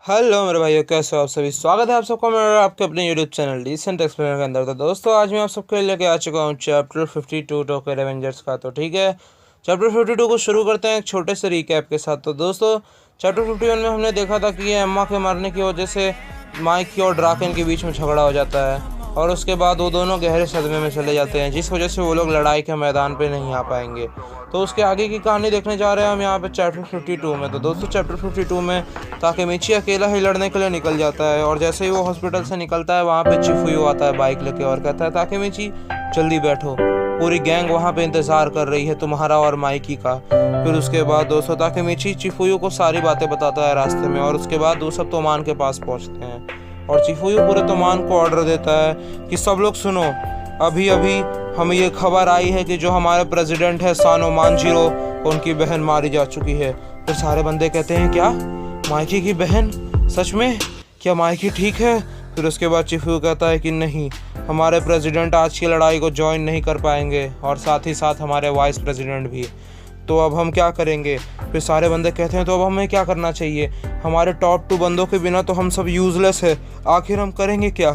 Hello मेरे भाइयों, कैसे हो आप सभी। स्वागत है आप सबका मेरा आपके अपने यूट्यूब चैनल डिसेंट एक्सप्लेनर के अंदर। तो दोस्तों आज मैं आप सबके लिए लेके आ चुका हूँ चैप्टर 52 टोक्यो रेवेंजर्स का। तो ठीक है, चैप्टर 52 को शुरू करते हैं एक छोटे से रिकैप के साथ। तो दोस्तों चैप्टर 51 में हमने देखा था कि ये एम्मा के मरने की वजह से माइकी और ड्राकन के बीच में झगड़ा हो जाता है और उसके बाद वो दोनों गहरे सदमे में चले जाते हैं, जिस वजह से वो लोग लड़ाई के मैदान पे नहीं आ पाएंगे। तो उसके आगे की कहानी देखने जा रहे हैं हम यहाँ पे चैप्टर 52 में। तो दोस्तों चैप्टर 52 में ताकेमिची अकेला ही लड़ने के लिए निकल जाता है और जैसे ही वो हॉस्पिटल से निकलता है वहाँ पे चिफुयो आता है बाइक लेके और कहता है ताकेमिची जल्दी बैठो, पूरी गैंग वहाँ पे इंतज़ार कर रही है तुम्हारा और माइकी का। फिर उसके बाद दोस्तों ताकेमिची चिफुयो को सारी बातें बताता है रास्ते में और उसके बाद वो सब तोमान के पास पहुँचते हैं और चिफुयो पूरे तोमान को ऑर्डर देता है कि सब लोग सुनो, अभी अभी हमें ये खबर आई है कि जो हमारे प्रेसिडेंट है सानो मांजिरो, उनकी बहन मारी जा चुकी है। तो सारे बंदे कहते हैं क्या, माइकी की बहन? सच में? क्या माइकी ठीक है? फिर उसके बाद चिफुयो कहता है कि नहीं, हमारे प्रेसिडेंट आज की लड़ाई को ज्वाइन नहीं कर पाएंगे और साथ ही साथ हमारे वाइस प्रेसिडेंट भी। तो अब हम क्या करेंगे? फिर सारे बंदे कहते हैं तो अब हमें क्या करना चाहिए, हमारे टॉप 2 बंदों के बिना तो हम सब यूजलेस है, आखिर हम करेंगे क्या?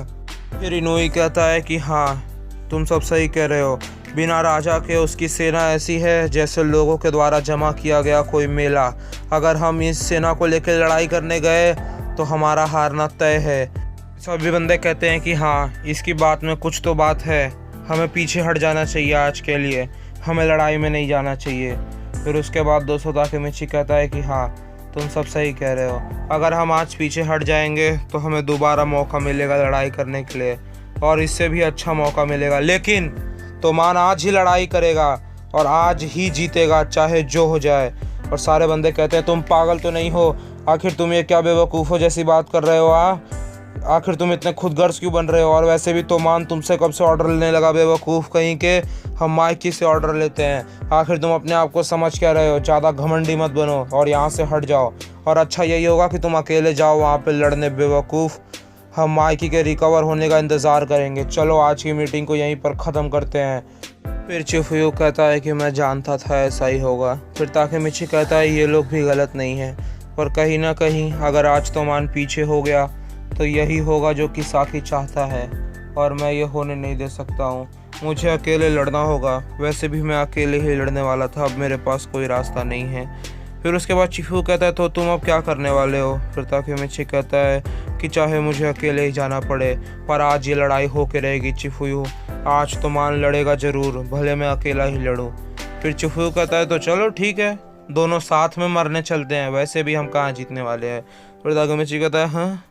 फिर इनोई कहता है कि हाँ तुम सब सही कह रहे हो, बिना राजा के उसकी सेना ऐसी है जैसे लोगों के द्वारा जमा किया गया कोई मेला। अगर हम इस सेना को लेकर लड़ाई करने गए तो हमारा हारना तय है। सभी बंदे कहते हैं कि हाँ इसकी बात में कुछ तो बात है, हमें पीछे हट जाना चाहिए, आज के लिए हमें लड़ाई में नहीं जाना चाहिए। फिर उसके बाद दोस्तों ताकेमिची कहता है कि हाँ तुम सब सही कह रहे हो, अगर हम आज पीछे हट जाएंगे तो हमें दोबारा मौका मिलेगा लड़ाई करने के लिए और इससे भी अच्छा मौका मिलेगा, लेकिन तोमान आज ही लड़ाई करेगा और आज ही जीतेगा चाहे जो हो जाए। और सारे बंदे कहते हैं तुम पागल तो नहीं हो, आखिर तुम ये क्या बेवकूफ़ों जैसी बात कर रहे हो? आखिर तुम इतने खुदगर्ज क्यों बन रहे हो? और वैसे भी तोमान तुमसे कब से ऑर्डर लेने लगा बेवकूफ़ कहीं के, हम माइकी से ऑर्डर लेते हैं। आखिर तुम अपने आप को समझ क्या रहे हो? ज़्यादा घमंडी मत बनो और यहाँ से हट जाओ, और अच्छा यही होगा कि तुम अकेले जाओ वहाँ पर लड़ने बेवकूफ़, हम माइकी के रिकवर होने का इंतज़ार करेंगे। चलो आज की मीटिंग को यहीं पर ख़त्म करते हैं। फिर चिफुयो कहता है कि मैं जानता था ऐसा ही होगा। फिर ताकेमिची कहता है ये लोग भी गलत नहीं हैं, पर कहीं ना कहीं अगर आज तोमान पीछे हो गया तो यही होगा जो किसाकी चाहता है और मैं ये होने नहीं दे सकता हूँ, मुझे अकेले लड़ना होगा। वैसे भी मैं अकेले ही लड़ने वाला था, अब मेरे पास कोई रास्ता नहीं है। फिर उसके बाद चिफुयो कहता है तो तुम अब क्या करने वाले हो? फिर ताकेमिची कहता है कि चाहे मुझे अकेले ही जाना पड़े पर आज ये लड़ाई हो के रहेगी चिफुयो, आज तो मान लड़ेगा ज़रूर, भले मैं अकेला ही लड़ूँ। फिर चिफुयो कहता है तो चलो ठीक है, दोनों साथ में मरने चलते हैं, वैसे भी हम कहाँ जीतने वाले हैं। फिर ताकेमिची कहता है हाँ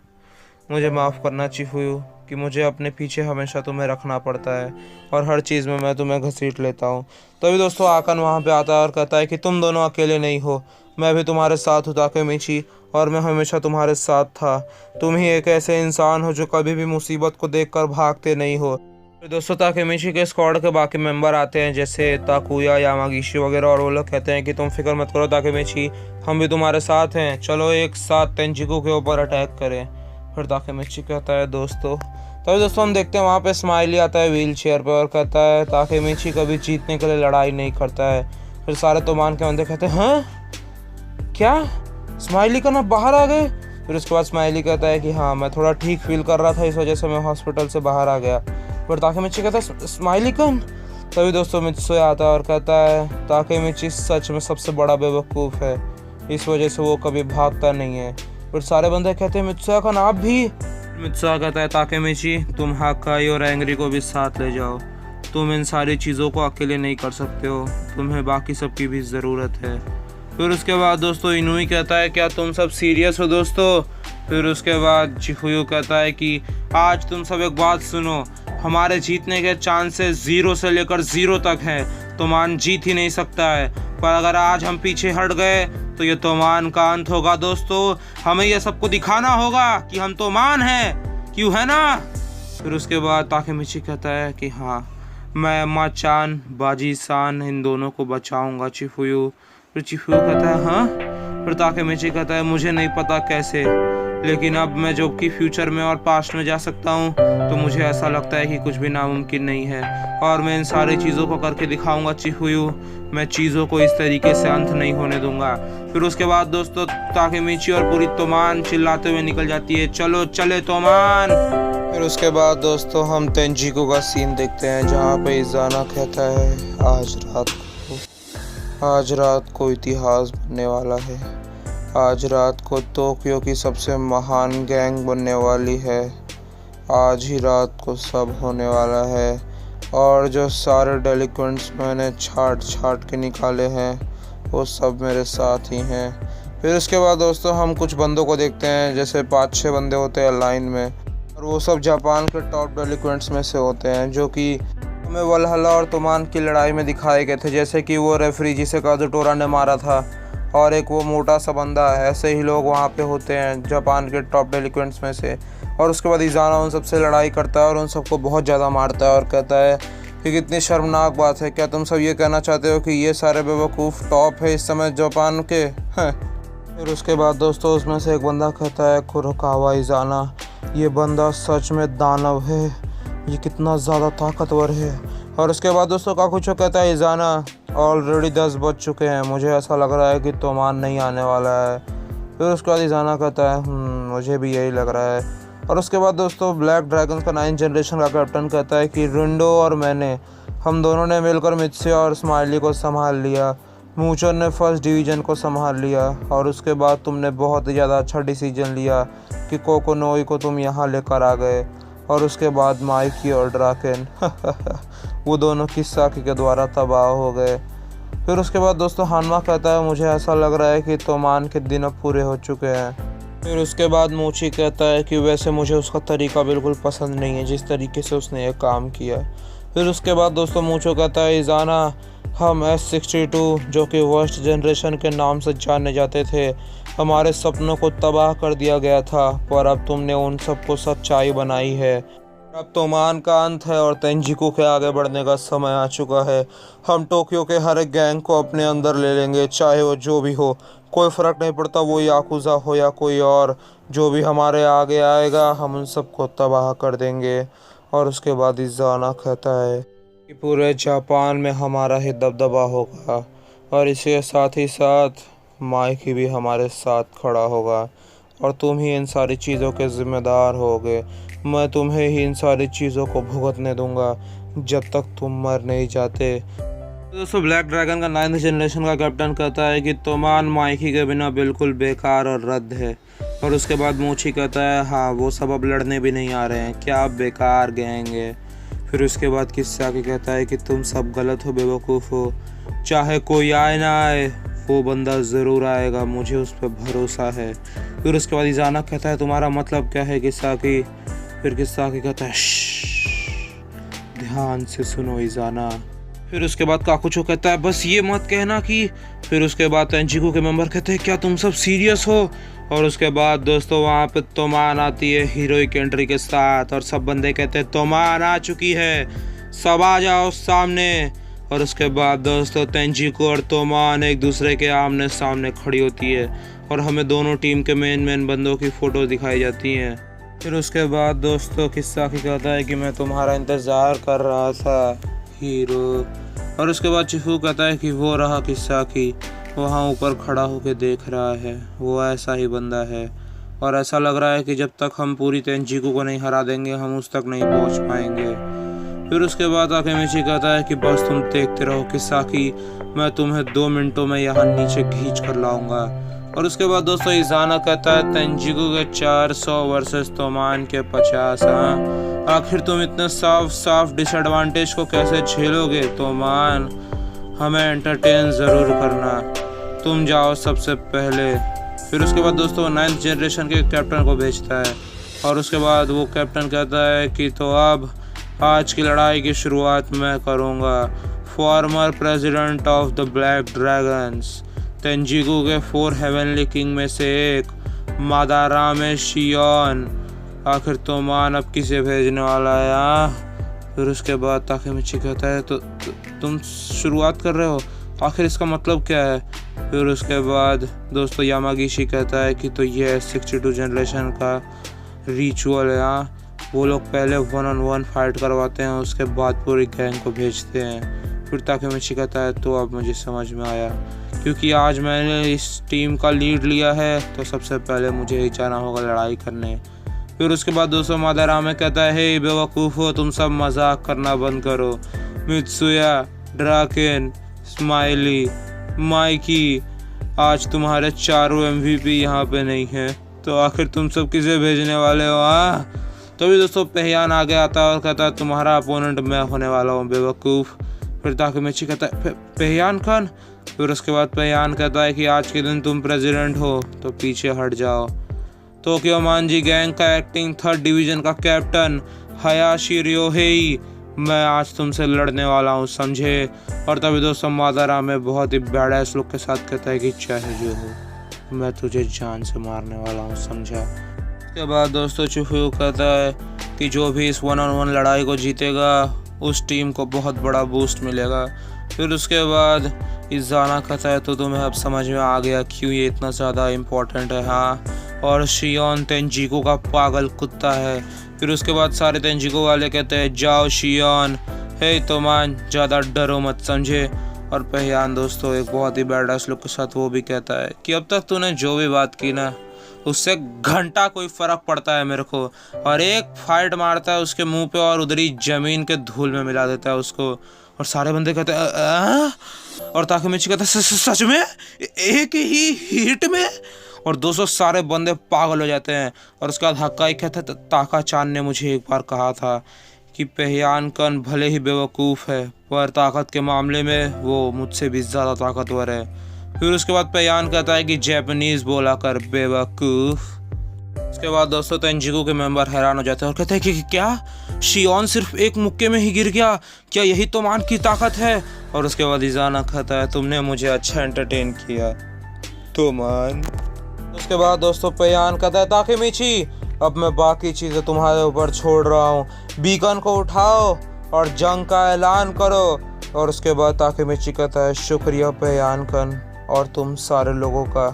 मुझे माफ़ करना चिफुयो कि मुझे अपने पीछे हमेशा तुम्हें रखना पड़ता है और हर चीज़ में मैं तुम्हें घसीट लेता हूँ। तभी दोस्तों आकन वहाँ पे आता है और कहता है कि तुम दोनों अकेले नहीं हो, मैं भी तुम्हारे साथ हूँ ताकेमिची, और मैं हमेशा तुम्हारे साथ था। तुम ही एक ऐसे इंसान हो जो कभी भी मुसीबत को देखकर भागते नहीं हो। तो दोस्तों ताकेमिची के स्क्वाड के बाकी मेंबर आते हैं जैसे ताकुया, यामागिशी वगैरह, और वो लोग कहते हैं कि तुम फिक्र मत करो ताकेमिची, हम भी तुम्हारे साथ हैं, चलो एक साथ तेंजिको के ऊपर अटैक करें। फिर ताकेमिची कहता है दोस्तों, तभी दोस्तों हम देखते हैं वहाँ पे स्माइली आता है व्हील चेयर पर और कहता है ताकेमिची कभी जीतने के लिए लड़ाई नहीं करता है। फिर सारे तोमान के बंदे कहते हैं हाँ क्या, स्माइली का ना बाहर आ गए? फिर उसके बाद स्माइली कहता है कि हाँ मैं थोड़ा ठीक फील कर रहा था, इस वजह से मैं हॉस्पिटल से बाहर आ गया। फिर ताकेमिची कहता है स्माइली कौन? तभी दोस्तों मित्सुया आता है और कहता है ताकेमिची सच में सबसे बड़ा बेवकूफ़ है, इस वजह से वो कभी भागता नहीं है। फिर सारे बंदे कहते हैं मित्सुया का नाम भी? मित्सुया कहता है ताकेमिची तुम हाकाई और एंग्री को भी साथ ले जाओ, तुम इन सारी चीज़ों को अकेले नहीं कर सकते हो, तुम्हें बाकी सबकी भी ज़रूरत है। फिर उसके बाद दोस्तों इनोई कहता है क्या तुम सब सीरियस हो दोस्तों? फिर उसके बाद चिफुयो कहता है कि आज तुम सब एक बात सुनो, हमारे जीतने के चांसेस 0 से लेकर 0 तक हैं, तोमान जीत ही नहीं सकता है, पर अगर आज हम पीछे हट गए तो ये तोमान का अंत होगा दोस्तों, हमें ये सबको दिखाना होगा कि हम तोमान हैं, क्यों है ना? फिर उसके बाद ताकेमिची कहता है कि हाँ मैं अम्मा चान, बाजी सान, इन दोनों को बचाऊंगा चिफुयो। फिर चिफुयो कहता है हाँ? फिर ताकेमिची कहता है मुझे नहीं पता कैसे, लेकिन अब मैं जो कि फ्यूचर में और पास्ट में जा सकता हूँ तो मुझे ऐसा लगता है कि कुछ भी नामुमकिन नहीं है, और मैं इन सारी चीज़ों को करके दिखाऊंगा चिफुयो, मैं चीज़ों को इस तरीके से अंत नहीं होने दूंगा। फिर उसके बाद दोस्तों ताकेमिची और पूरी तोमान चिल्लाते हुए निकल जाती है, चलो चले तोमान। फिर उसके बाद दोस्तों हम तेंजिको का सीन देखते हैं जहाँ पे इज़ाना कहता है आज रात को इतिहास बनने वाला है। आज रात को टोक्यो की सबसे महान गैंग बनने वाली है। आज ही रात को सब होने वाला है और जो सारे डेलिक्वेंट्स मैंने छाट के निकाले हैं वो सब मेरे साथ ही हैं। फिर उसके बाद दोस्तों हम कुछ बंदों को देखते हैं, जैसे 5-6 बंदे होते हैं लाइन में, और वो सब जापान के टॉप डेलिक्वेंट्स में से होते हैं जो कि हमें वलहल्ला और तोमान की लड़ाई में दिखाए गए थे, जैसे कि वो रेफरी जिसे काजुटोरा ने मारा था और एक वो मोटा सा बंदा है। ऐसे ही लोग वहाँ पे होते हैं जापान के टॉप डेलिक्वेंट्स में से। और उसके बाद इज़ाना उन सबसे लड़ाई करता है और उन सबको बहुत ज़्यादा मारता है और कहता है कि कितनी शर्मनाक बात है, क्या तुम सब ये कहना चाहते हो कि ये सारे बेवकूफ़ टॉप है इस समय जापान के हैं। फिर उसके बाद दोस्तों उसमें से एक बंदा कहता है, कुरोकावा इज़ाना, ये बंदा सच में दानव है, ये कितना ज़्यादा ताकतवर है। और उसके बाद दोस्तों काकुचो कहता है, इज़ाना ऑलरेडी 10 बज चुके हैं, मुझे ऐसा लग रहा है कि तोमान नहीं आने वाला है। फिर उसके बाद इज़ाना कहता है मुझे भी यही लग रहा है। और उसके बाद दोस्तों ब्लैक ड्रैगन्स का 9th जनरेशन का कैप्टन कहता है कि रिंडो और हम दोनों ने मिलकर मित्सुया और स्माइली को संभाल लिया, मूचो ने फर्स्ट डिवीज़न को संभाल लिया, और उसके बाद तुमने बहुत ही ज़्यादा अच्छा डिसीजन लिया कि कोकोनोई को तुम यहाँ लेकर आ गए। और उसके बाद माइकी और ड्राकेन वो दोनों किसाकी के द्वारा तबाह हो गए। फिर उसके बाद दोस्तों हानमा कहता है, मुझे ऐसा लग रहा है कि तोमान के दिन अब पूरे हो चुके हैं। फिर उसके बाद मूची कहता है कि वैसे मुझे उसका तरीका बिल्कुल पसंद नहीं है, जिस तरीके से उसने ये काम किया। फिर उसके बाद दोस्तों मूचो कहता है, इज़ाना हम S62 जो कि वर्स्ट जनरेशन के नाम से जाने जाते थे, हमारे सपनों को तबाह कर दिया गया था, पर अब तुमने उन सबको सच्चाई बनाई है। अब तोमान का अंत है और तेंजिको के आगे बढ़ने का समय आ चुका है। हम टोक्यो के हर एक गैंग को अपने अंदर ले लेंगे, चाहे वो जो भी हो, कोई फ़र्क नहीं पड़ता, वो याकुज़ा हो या कोई और, जो भी हमारे आगे आएगा हम उन सबको तबाह कर देंगे। और उसके बाद इज़ाना कहता है कि पूरे जापान में हमारा ही दबदबा होगा और इसके साथ ही साथ माइकी भी हमारे साथ खड़ा होगा और तुम ही इन सारी चीज़ों के ज़िम्मेदार होगे। मैं तुम्हें ही इन सारी चीज़ों को भुगतने दूंगा जब तक तुम मर नहीं जाते। दोस्तों ब्लैक ड्रैगन का 9th जनरेशन का कैप्टन कहता है कि तोमान माइकी के बिना बिल्कुल बेकार और रद्द है। और उसके बाद मूची कहता है, हाँ वो सब अब लड़ने भी नहीं आ रहे हैं, क्या आप बेकार गएंगे। फिर उसके बाद किसाकी कहता है कि तुम सब गलत हो, बेवकूफ़ हो, चाहे कोई आए ना आए वो बंदा ज़रूर आएगा, मुझे उस पर भरोसा है। फिर उसके बाद इज़ाना कहता है, तुम्हारा मतलब क्या है किसाकी। फिर किसाकी कहता है, ध्यान से सुनो इज़ाना। फिर उसके बाद काकुचो कहता है, बस ये मत कहना कि। फिर उसके बाद तेंजिको के मेंबर कहते हैं, क्या तुम सब सीरियस हो। और उसके बाद दोस्तों वहाँ पे तोमान आती है हीरोइक एंट्री के साथ और सब बंदे कहते हैं, तोमान आ चुकी है, सब आ जाओ सामने। और उसके बाद दोस्तों तेंजिको और तोमान एक दूसरे के आमने सामने खड़ी होती है और हमें दोनों टीम के मेन बंदों की फ़ोटो दिखाई जाती हैं। फिर उसके बाद दोस्तों किसाकी कहता है कि मैं तुम्हारा इंतज़ार कर रहा था हीरो। और उसके बाद चिफू कहता है कि वो रहा किसाकी, वहाँ ऊपर खड़ा होकर देख रहा है, वो ऐसा ही बंदा है और ऐसा लग रहा है कि जब तक हम पूरी तेंजिको को नहीं हरा देंगे हम उस तक नहीं पहुँच पाएंगे। फिर उसके बाद ताकेमिची कहता है कि बस तुम देखते रहो किसाकी, मैं तुम्हें 2 मिनटों में यहाँ नीचे खींच कर लाऊंगा। और उसके बाद दोस्तों इज़ाना कहता है, तेंजिको के 400 वर्सेस तोमान के 50। हाँ आखिर तुम इतने साफ डिसएडवांटेज को कैसे झेलोगे तोमान, हमें एंटरटेन ज़रूर करना, तुम जाओ सबसे पहले। फिर उसके बाद दोस्तों 9th जनरेशन के कैप्टन को भेजता है और उसके बाद वो कैप्टन कहता है कि तो अब आज की लड़ाई की शुरुआत मैं करूँगा। Former president of the black dragons, Tenjiko के 4 हेवनली किंग में से एक, मादारामे शियोन, आखिर तोमान अब किसे भेजने वाला है। फिर उसके बाद ताकेमिची कहता है, तो तुम शुरुआत कर रहे हो, आखिर इसका मतलब क्या है। फिर उसके बाद दोस्तों यामागिशी कहता है कि तो ये 62 जनरेशन का रिचुअल है। वो लोग पहले 1-on-1 फाइट करवाते हैं, उसके बाद पूरी गैंग को भेजते हैं। फिर ताकेमिची कहता है, तो अब मुझे समझ में आया क्योंकि आज मैंने इस टीम का लीड लिया है तो सबसे पहले मुझे ही जाना होगा लड़ाई करने। फिर उसके बाद दोस्तों मादारामे कहता है, हे बेवकूफ़ो, तुम सब मजाक करना बंद करो। मित्सुया, ड्राकेन, स्माइली, माइकी, आज तुम्हारे चारों MVP यहाँ पे नहीं हैं, तो आखिर तुम सब किसे भेजने वाले हो? तभी दोस्तों पेहयान आगे आता है और कहता है, तुम्हारा अपोनेंट मैं होने वाला हूँ बेवकूफ़। फिर ताकेमिची कहता है, पेहयान खान। फिर उसके बाद पेहयान कहता है कि आज के दिन तुम प्रेसिडेंट हो तो पीछे हट जाओ। टोक्यो मांजी गैंग का एक्टिंग 3rd डिवीज़न का कैप्टन हयाशी रियोहेई, मैं आज तुमसे लड़ने वाला हूँ, समझे? और तभी दोस्तों मादारामे बहुत ही बैडएस लुक के साथ कहता है कि चाहे जो हो, मैं तुझे जान से मारने वाला हूँ, समझा? उसके बाद दोस्तों चुफू कहता है कि जो भी इस 1-on-1 लड़ाई को जीतेगा उस टीम को बहुत बड़ा बूस्ट मिलेगा। फिर उसके बाद इज़ाना कहता है, तो तुम्हें अब समझ में आ गया क्यों ये इतना ज़्यादा इम्पोर्टेंट है, हाँ? और शियोन तेंजिको का पागल कुत्ता है। फिर उसके बाद सारे तेंजिको वाले कहते हैं, जाओ शियोन, हे तोमान, ज़्यादा डरो मत, समझे? और पेहयान दोस्तों एक बहुत ही बैडएस लुक के साथ वो भी कहता है कि अब तक तूने जो भी बात की ना उससे घंटा कोई फ़र्क पड़ता है मेरे को। और एक फाइट मारता है उसके मुंह पे और उधर ही ज़मीन के धूल में मिला देता है उसको। और सारे बंदे कहते हैं और ताकेमिची कहता है, सच में? एक ही हिट में? और दोस्तों सारे बंदे पागल हो जाते हैं। और उसके बाद हक्काई कहता है, ताका चान ने मुझे एक बार कहा था कि पेहयान कन भले ही बेवकूफ़ है पर ताकत के मामले में वो मुझसे भी ज़्यादा ताकतवर है। फिर उसके बाद पेहयान कहता है कि जैपनीज़ बोला कर बेवकूफ़। उसके बाद दोस्तों तेंजिको के मेंबर हैरान हो जाते हैं और कहते हैं कि क्या शियोन सिर्फ एक मुक्के में ही गिर गया? क्या यही तोमान की ताकत है? और उसके बाद इज़ाना कहता है, तुमने मुझे अच्छा एंटरटेन किया तोमान। उसके बाद दोस्तों पेहयान कहता है, ताकेमिची अब मैं बाकी चीज़ें तुम्हारे ऊपर छोड़ रहा हूँ, बीकन को उठाओ और जंग का ऐलान करो। और उसके बाद ताकेमिची कहता है, शुक्रिया पेहयान कन और तुम सारे लोगों का,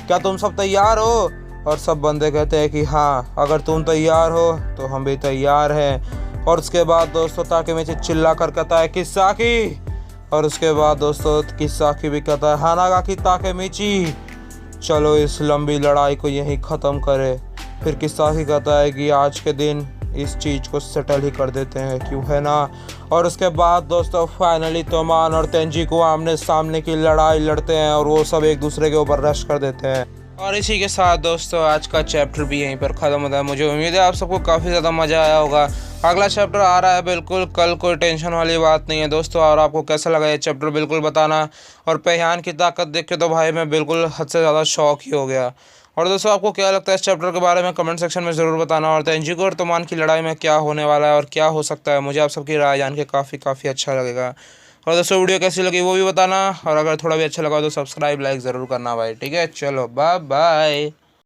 क्या तुम सब तैयार हो? और सब बंदे कहते हैं कि हाँ, अगर तुम तैयार हो तो हम भी तैयार हैं। और उसके बाद दोस्तों ताकेमिची चिल्ला कर कहता है, किसाकी। और उसके बाद दोस्तों किसाकी भी कहता है, हानागाकी ताकेमिची, चलो इस लंबी लड़ाई को यहीं ख़त्म करें। फिर किसाकी कहता है कि आज के दिन इस चीज़ को सेटल ही कर देते हैं, क्यों है ना? और उसके बाद दोस्तों फाइनली तोमान और तेंजिको आमने सामने की लड़ाई लड़ते हैं और वो सब एक दूसरे के ऊपर रश कर देते हैं। और इसी के साथ दोस्तों आज का चैप्टर भी यहीं पर ख़त्म होता है। मुझे उम्मीद है आप सबको काफ़ी ज़्यादा मज़ा आया होगा। अगला चैप्टर आ रहा है बिल्कुल कल, कोई टेंशन वाली बात नहीं है दोस्तों। और आपको कैसा लगा ये चैप्टर बिल्कुल बताना। और पेहयान की ताकत देख के तो भाई मैं बिल्कुल हद से ज़्यादा शौक ही हो गया। और दोस्तों आपको क्या लगता है इस चैप्टर के बारे में कमेंट सेक्शन में ज़रूर बताना। और तेंजिको और तोमान की लड़ाई में क्या होने वाला है और क्या हो सकता है, मुझे आप सबकी राय जान के काफ़ी अच्छा लगेगा। और दोस्तों वीडियो कैसी लगी वो भी बताना। और अगर थोड़ा भी अच्छा लगा तो सब्सक्राइब लाइक ज़रूर करना भाई, ठीक है? चलो बाय बाय।